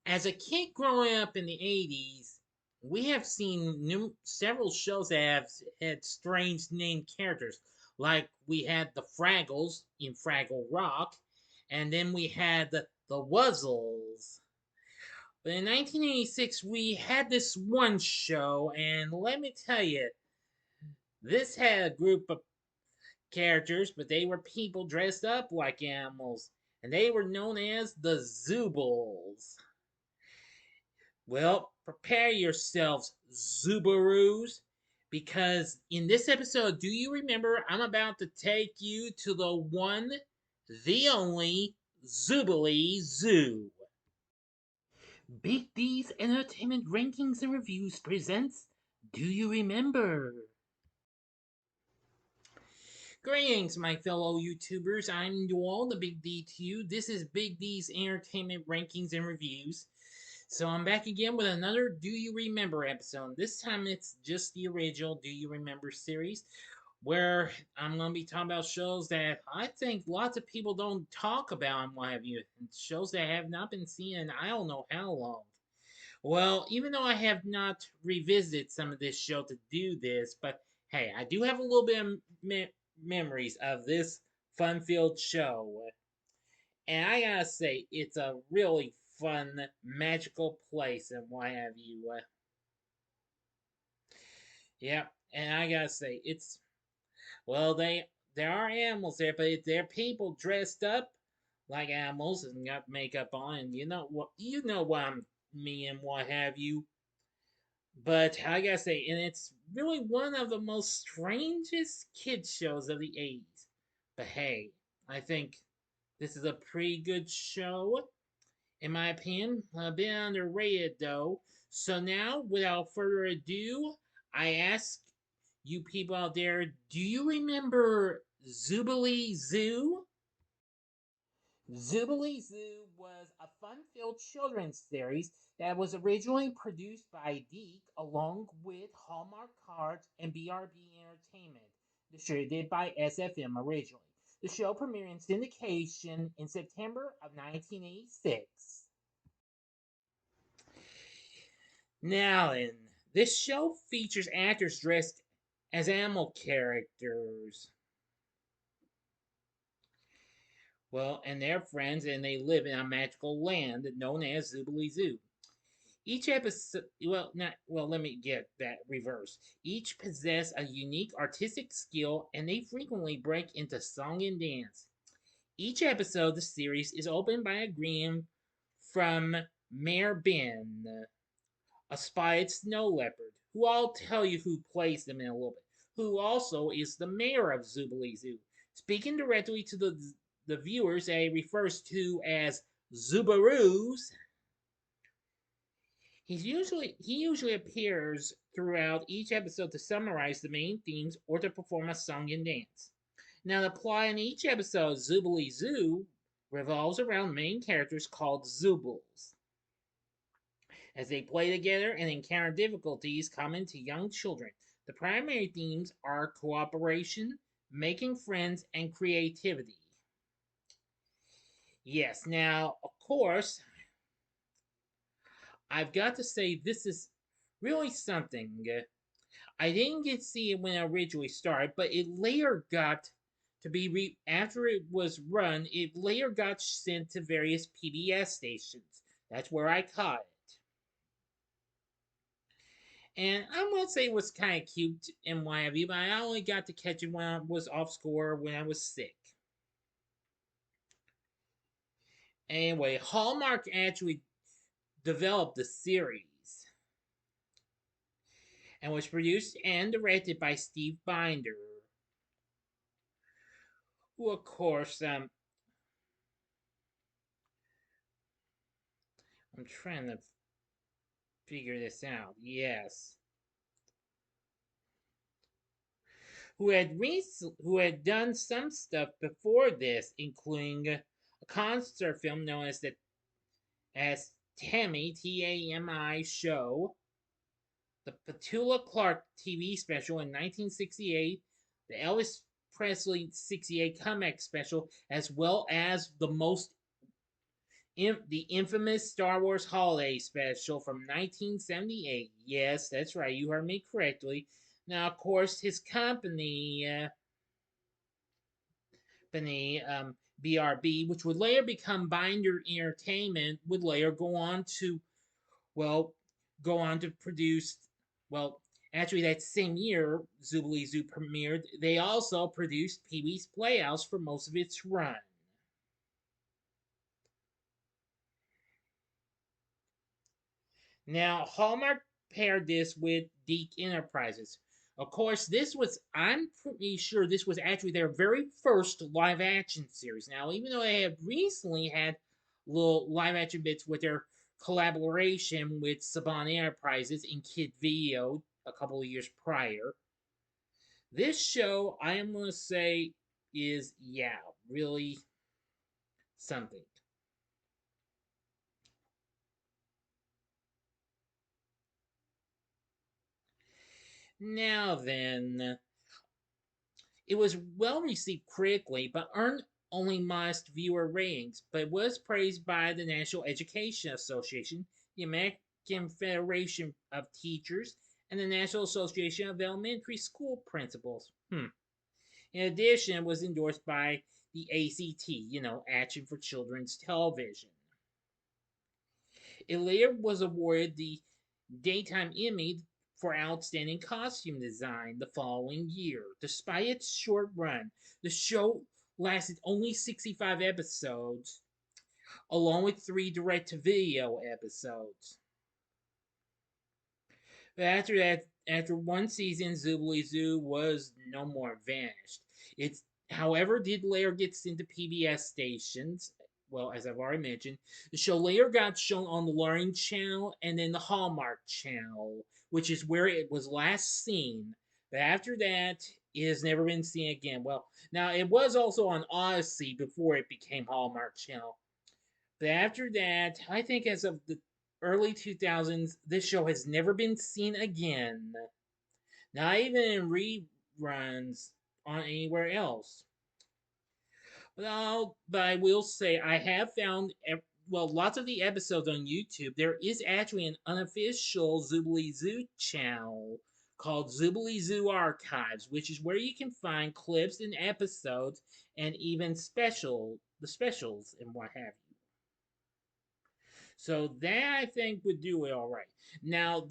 As a kid growing up in the 80s, we have seen several shows that have had strange named characters. Like we had the Fraggles in Fraggle Rock, and then we had the Wuzzles. But in 1986, we had this one show, and let me tell you, this had a group of characters, but they were people dressed up like animals, and they were known as the Zoobles. Well, prepare yourselves, Zoobaroos, because in this episode, do you remember I'm about to take you to the one, the only Zoobilee Zoo. Big D's Entertainment Rankings and Reviews presents Do You Remember? Greetings, my fellow YouTubers. I'm Dual, the Big D to you. This is Big D's Entertainment Rankings and Reviews. So I'm back again with another Do You Remember episode. This time it's just the original Do You Remember series, where I'm going to be talking about shows that I think lots of people don't talk about and what have you. Shows that have not been seen in I don't know how long. Well, even though I have not revisited some of this show to do this, but hey, I do have a little bit of memories of this fun-filled show. And I gotta say, it's a really fun, magical place and what have you. Yeah, and I gotta say, it's well, there are animals there, but they're people dressed up like animals and got makeup on, and you know what I mean and what have you. But I gotta say, and it's really one of the most strangest kid shows of the 80s. But hey, I think this is a pretty good show, in my opinion. A bit underrated though. So now, without further ado, I ask you people out there, do you remember Zoobilee Zoo? Zoobilee Zoo was a fun-filled children's series that was originally produced by Deke along with Hallmark Cards and BRB Entertainment, distributed by SFM originally. The show premiered in syndication in September of 1986. Now then, this show features actors dressed as animal characters. Well, and they're friends, and they live in a magical land known as Zoobilee Zoo. Each episode, let me get that reverse. Each possess a unique artistic skill, and they frequently break into song and dance. Each episode of the series is opened by a greeting from Mayor Ben, a spotted snow leopard, who I'll tell you who plays them in a little bit, who also is the mayor of Zoobilee Zoo, speaking directly to the viewers that he refers to as Zoobaroos. He usually appears throughout each episode to summarize the main themes or to perform a song and dance. Now, the plot in each episode of Zoobilee Zoo revolves around main characters called Zoobles. As they play together and encounter difficulties common to young children, the primary themes are cooperation, making friends, and creativity. Yes, now, of course, I've got to say this is really something. I didn't get to see it when it originally started, but it later got to be after it was run. It later got sent to various PBS stations. That's where I caught it, and I'm gonna say it was kind of cute and what have you. But I only got to catch it when I was off score when I was sick. Anyway, Hallmark actually developed the series and was produced and directed by Steve Binder, who, of course, I'm trying to figure this out. Yes. Who had done some stuff before this, including a concert film known as Tammy Tami show, the Petula Clark TV special in 1968, the Elvis Presley '68 comeback special, as well as the most The infamous Star Wars Holiday Special from 1978. Yes, that's right, you heard me correctly. Now, of course, his company, BRB, which would later become Binder Entertainment, would later well, go on to produce, well, actually that same year Zoobilee Zoo premiered, they also produced Pee-wee's Playhouse for most of its run. Now, Hallmark paired this with Deke Enterprises. Of course, I'm pretty sure this was actually their very first live action series. Now, even though they have recently had little live action bits with their collaboration with Saban Enterprises in Kid Video a couple of years prior, this show, I am going to say, is, yeah, really something. Now then, it was well received critically, but earned only modest viewer ratings, but was praised by the National Education Association, the American Federation of Teachers, and the National Association of Elementary School Principals. In addition, it was endorsed by the ACT, Action for Children's Television. It later was awarded the Daytime Emmy for Outstanding Costume Design the following year. Despite its short run, the show lasted only 65 episodes, along with 3 direct to video episodes. But after one season, Zoobilee Zoo was no more vanished. It, however, did later get sent to PBS stations. Well, as I've already mentioned, the show later got shown on the Learning Channel and then the Hallmark Channel, which is where it was last seen. But after that, it has never been seen again. Well, now it was also on Odyssey before it became Hallmark Channel. But after that, I think as of the early 2000s, this show has never been seen again. Not even in reruns on anywhere else. But I will say I have found lots of the episodes on YouTube. There is actually an unofficial Zoobilee Zoo channel called Zoobilee Zoo Archives, which is where you can find clips and episodes and even the specials and what have you. So that I think would do it all right. Now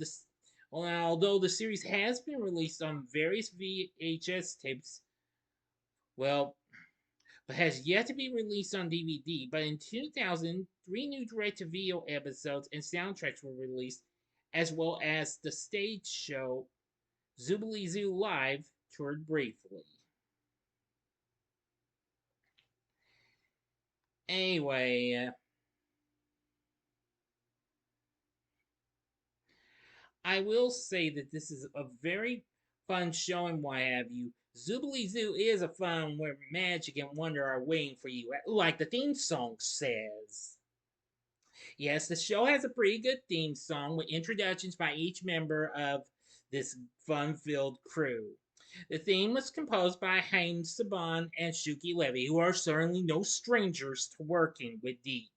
although the series has been released on various VHS tapes, well, but has yet to be released on DVD. But in 2000, 3 new direct-to-video episodes and soundtracks were released, as well as the stage show Zoobilee Zoo Live toured briefly. Anyway, I will say that this is a very fun show and what have you. Zoobilee Zoo is a fun where magic and wonder are waiting for you, like the theme song says. Yes, the show has a pretty good theme song with introductions by each member of this fun filled crew. The theme was composed by Haim Saban and Shuki Levy, who are certainly no strangers to working with Deke,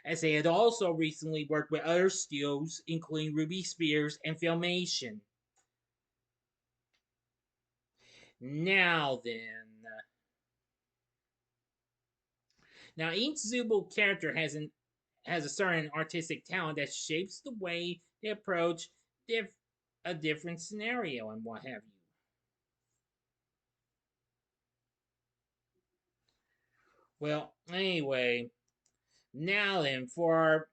as they had also recently worked with other studios, including Ruby Spears and Filmation. Now then. Now each Zubul character has a certain artistic talent that shapes the way they approach a different scenario and what have you. Well, anyway, now then for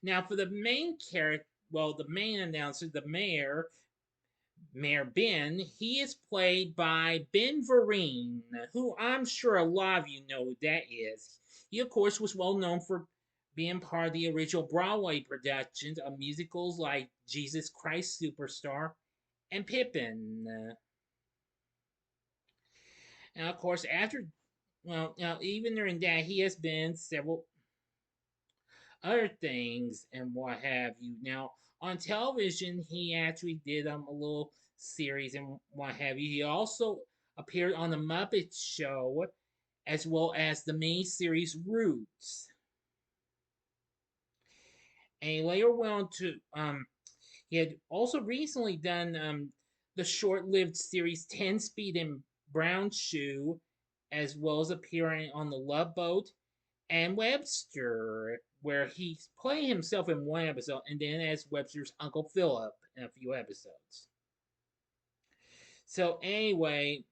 the main character, the main announcer, the Mayor Ben, he is played by Ben Vereen, who I'm sure a lot of you know who that is. He, of course, was well known for being part of the original Broadway productions of musicals like Jesus Christ Superstar and Pippin. And of course, even during that, he has been several other things and what have you. Now, on television, he actually did a little series and what have you. He also appeared on the Muppet Show as well as the mini series Roots. And later went on to he had also recently done the short-lived series 10 Speed and Brown Shoe, as well as appearing on the Love Boat and Webster, where he played himself in one episode, and then as Webster's Uncle Philip in a few episodes. So anyway,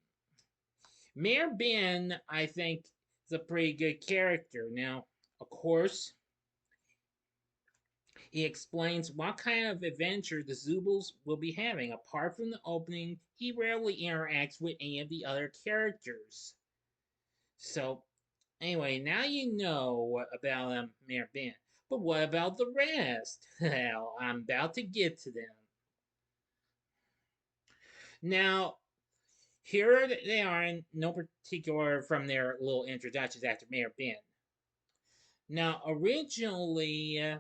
Mayor Ben, I think, is a pretty good character. Now, of course, he explains what kind of adventure the Zoobles will be having. Apart from the opening, he rarely interacts with any of the other characters. So, anyway, now you know about Mayor Ben. But what about the rest? Well, I'm about to get to them. Now, here they are in no particular from their little introductions after Mayor Ben. Now, originally,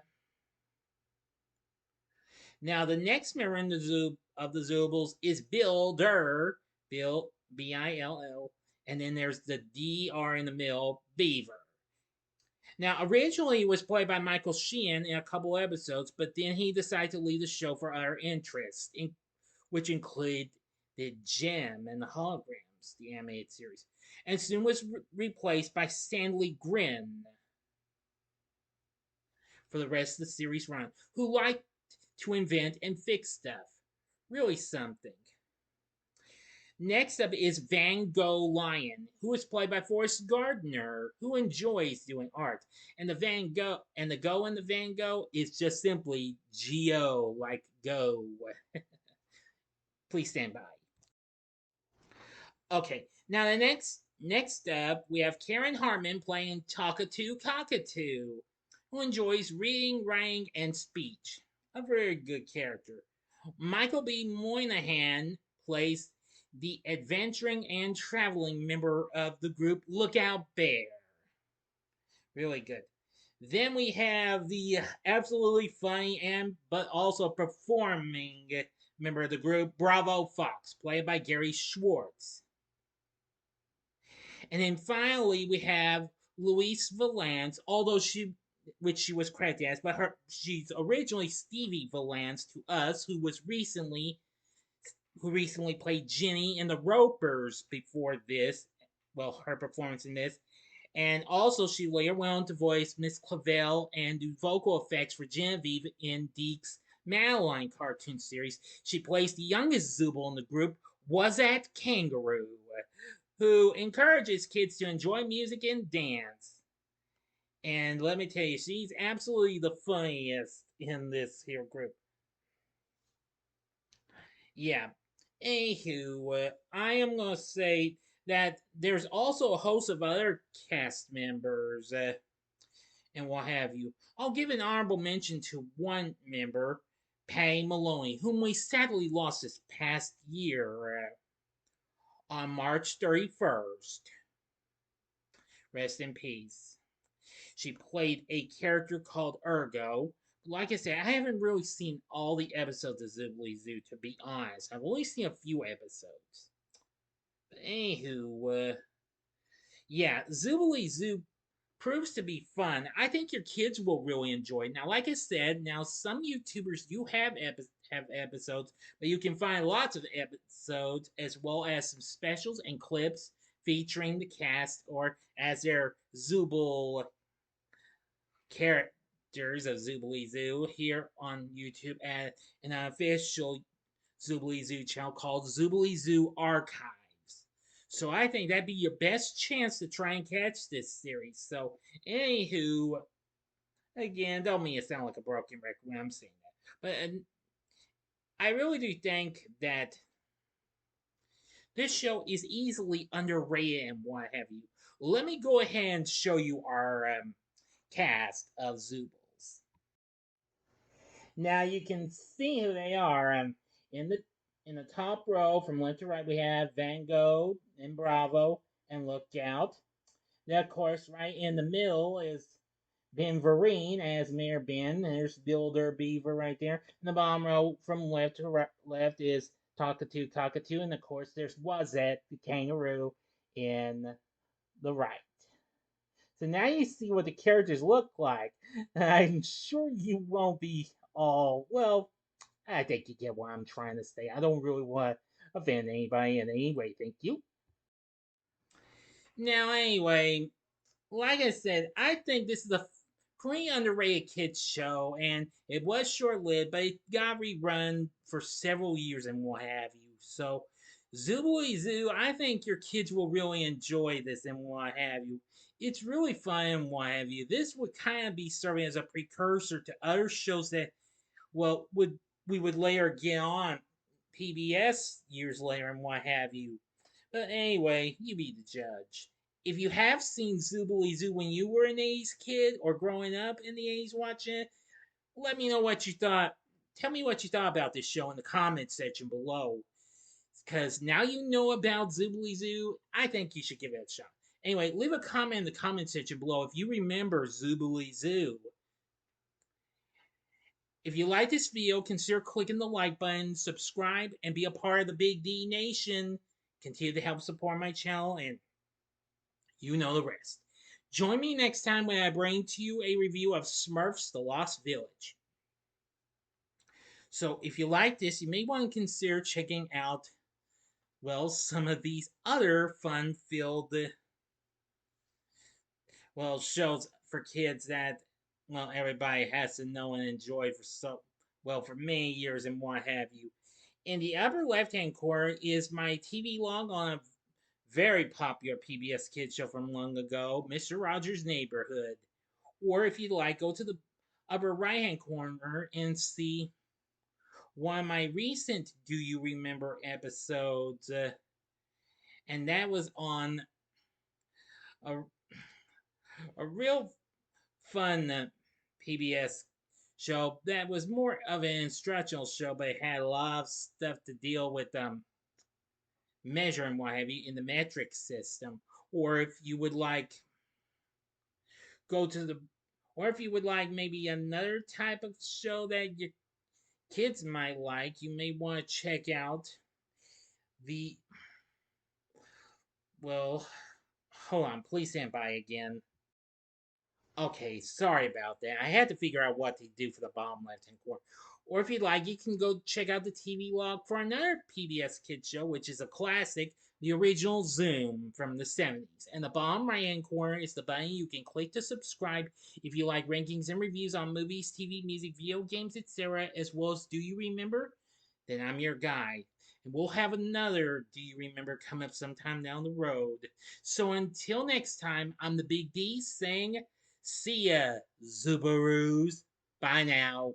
now the next member in the zoo of the Zoobles is Builder, Bill Bill, and then there's the DR in the middle, Beaver. Now, originally it was played by Michael Sheehan in a couple episodes, but then he decided to leave the show for other interests, which include the Gem and the Holograms, the animated series, and soon was replaced by Stanley Grin for the rest of the series run, who liked to invent and fix stuff. Really something. Next up is Van Gogh Lion, who is played by Forrest Gardner, who enjoys doing art. And the Van Gogh and the Go in the Van Gogh is just simply Go, like go. Please stand by. Okay, now the next up we have Karen Harmon playing Cockatoo, who enjoys reading, writing, and speech. A very good character. Michael B. Moynihan plays the adventuring and traveling member of the group Lookout Bear. Really good. Then we have the absolutely funny and but also performing member of the group Bravo Fox, played by Gary Schwartz. And then finally we have Louise Vallance, although which she was credited as, but she's originally Stevie Vallance to us, who recently played Jenny in The Ropers before this. Well, her performance in this. And also, she later went on to voice Miss Clavel and do vocal effects for Genevieve in Deke's Madeline cartoon series. She plays the youngest Zooble in the group, Wazat Kangaroo, who encourages kids to enjoy music and dance. And let me tell you, she's absolutely the funniest in this here group. Yeah. Anywho, I am gonna say that there's also a host of other cast members and what have you. I'll give an honorable mention to one member, Patty Maloney, whom we sadly lost this past year on March 31st. Rest in peace. She played a character called Ergo. Like I said, I haven't really seen all the episodes of Zoobilee Zoo, to be honest. I've only seen a few episodes. But anywho, yeah, Zoobilee Zoo proves to be fun. I think your kids will really enjoy it. Now, like I said, now some YouTubers do have episodes, but you can find lots of episodes as well as some specials and clips featuring the cast or as their Zooble characters of Zoobilee Zoo here on YouTube at an official Zoobilee Zoo channel called Zoobilee Zoo Archives. So I think that'd be your best chance to try and catch this series. So, anywho, again, don't mean to sound like a broken record when I'm saying that, but I really do think that this show is easily underrated and what have you. Let me go ahead and show you our cast of Zoobles. Now you can see who they are. In the in the top row from left to right, we have Van Gogh and Bravo and Lookout. Then, of course, right in the middle is Ben Vereen as Mayor Ben. There's Builder Beaver right there. In the bottom row from left to right, left is Cockatoo. And, of course, there's Wazette, the kangaroo, in the right. So now you see what the characters look like. I'm sure you won't be all, well, I think you get what I'm trying to say. I don't really want to offend anybody in any way, thank you. Now, anyway, like I said, I think this is a pretty underrated kids show, and it was short lived, but it got rerun for several years and what have you. So, Zoobilee Zoo, I think your kids will really enjoy this and what have you. It's really fun and what have you. This would kind of be serving as a precursor to other shows that, well, would later get on PBS years later and what have you. But anyway, you be the judge. If you have seen Zoobilee Zoo when you were an 80s kid or growing up in the 80s watching it, let me know what you thought. Tell me what you thought about this show in the comments section below. Because now you know about Zoobilee Zoo, I think you should give it a shot. Anyway, leave a comment in the comment section below if you remember Zoobilee Zoo. If you like this video, consider clicking the like button, subscribe, and be a part of the Big D Nation. Continue to help support my channel, and you know the rest. Join me next time when I bring to you a review of Smurfs The Lost Village. So if you like this, you may want to consider checking out, well, some of these other fun-filled, well, shows for kids that, well, everybody has to know and enjoy for so, well, for many years and what have you. In the upper left-hand corner is my TV log on a very popular PBS kids show from long ago, Mr. Rogers' Neighborhood. Or if you'd like, go to the upper right-hand corner and see one of my recent Do You Remember episodes. And that was on a, a real fun PBS show that was more of an instructional show, but it had a lot of stuff to deal with measure and what have you in the metric system. Or if you would like, go to the, or if you would like maybe another type of show that your kids might like, you may want to check out the, well, hold on, please stand by again. Okay, sorry about that. I had to figure out what to do for the bottom left hand corner. Or if you'd like, you can go check out the TV log for another PBS Kids show, which is a classic, the original Zoom from the 70s. And the bottom right hand corner is the button you can click to subscribe if you like rankings and reviews on movies, TV, music, video games, etc., as well as Do You Remember? Then I'm your guy. And we'll have another Do You Remember come up sometime down the road. So until next time, I'm the Big D saying, see ya, Zoobaroos. Bye now.